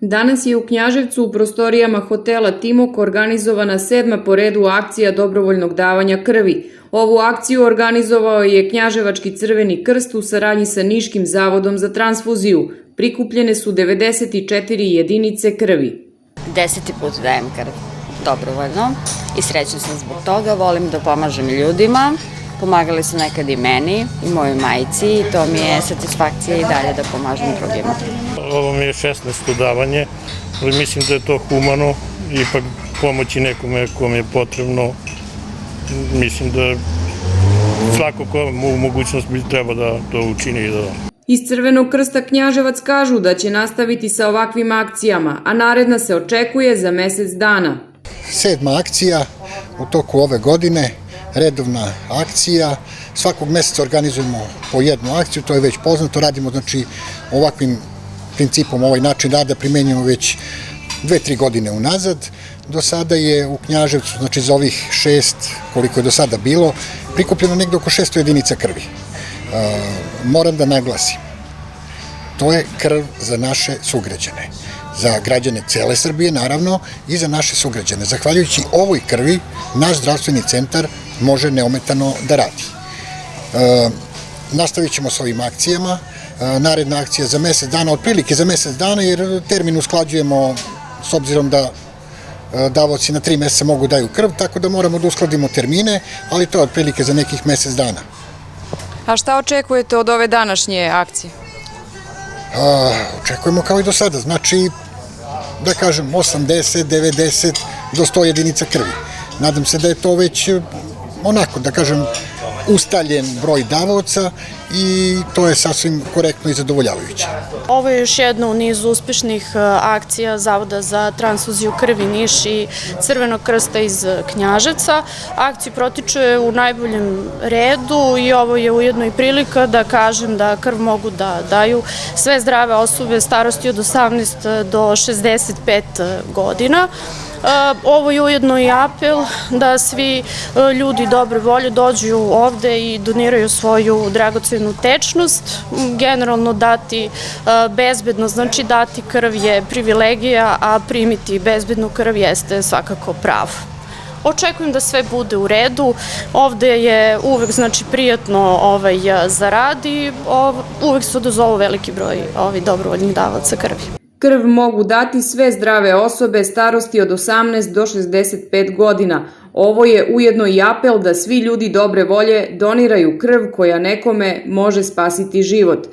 Danas je u Knjaževcu u prostorijama hotela Timok organizovana 7. po redu akcija dobrovoljnog davanja krvi. Ovu akciju organizovao je Knjaževački Crveni krst u saradnji sa Niškim zavodom za transfuziju. Prikupljene su 94 jedinice krvi. 10. put dajem krv, dobrovoljno, i srećna sam zbog toga. Volim da pomažem ljudima. Pomagali su nekad i meni i mojoj majci i to mi je satisfakcija i dalje da pomažem drugima. Ovo mi je 16. davanje, ali mislim da je to humano, ipak pomoći nekome kom je potrebno. Mislim da svako ko u mogućnost bi treba da to učini i da... Iz Crvenog krsta Knjaževac kažu da će nastaviti sa ovakvim akcijama, a naredna se očekuje za mesec dana. 7. akcija u toku ove godine, redovna akcija. Svakog meseca organizujemo po jednu akciju, to je već poznato. Radimo ovakvim principom, ovaj način rada primenjujemo već 2-3 godine unazad. Do sada je u Knjaževcu, znači za ovih 6, koliko je do sada bilo, prikupljeno negde oko 600 jedinica krvi. Moram da naglasim, to je krv za naše sugrađane, za građane cele Srbije naravno i za naše sugrađane. Zahvaljujući ovoj krvi, naš zdravstveni centar može neometano da radi. Nastavit ćemo s ovim akcijama. Naredna akcija za mesec dana, otprilike za mesec dana, jer termin usklađujemo s obzirom da davaoci na 3 meseca mogu daju krv, tako da moramo da uskladimo termine, ali to je otprilike za nekih mesec dana. A šta očekujete od ove današnje akcije? Očekujemo kao i do sada, znači, da kažem, 80, 90 do 100 jedinica krvi. Nadam se da je to već onako, da kažem, ustaljen broj davaoca i to je sasvim korektno i zadovoljavajuće. Ovo je još jedna u nizu uspešnih akcija Zavoda za transfuziju krvi Niš i Crvenog krsta iz Knjaževca. Akcija protiče u najboljem redu i ovo je ujedno i prilika da kažem da krv mogu da daju sve zdrave osobe starosti od 18 do 65 godina. Ovo je ujedno i apel da svi ljudi dobre volje dođu ovde i doniraju svoju dragocenu tečnost. Generalno dati bezbedno, znači dati krv je privilegija, a primiti bezbednu krv jeste svakako pravo. Očekujem da sve bude u redu, ovde je uvek prijatno za rad i uvek se odazovu veliki broj dobrovoljnih davaoca krvi. Krv mogu dati sve zdrave osobe starosti od 18 do 65 godina. Ovo je ujedno i apel da svi ljudi dobre volje doniraju krv koja nekome može spasiti život.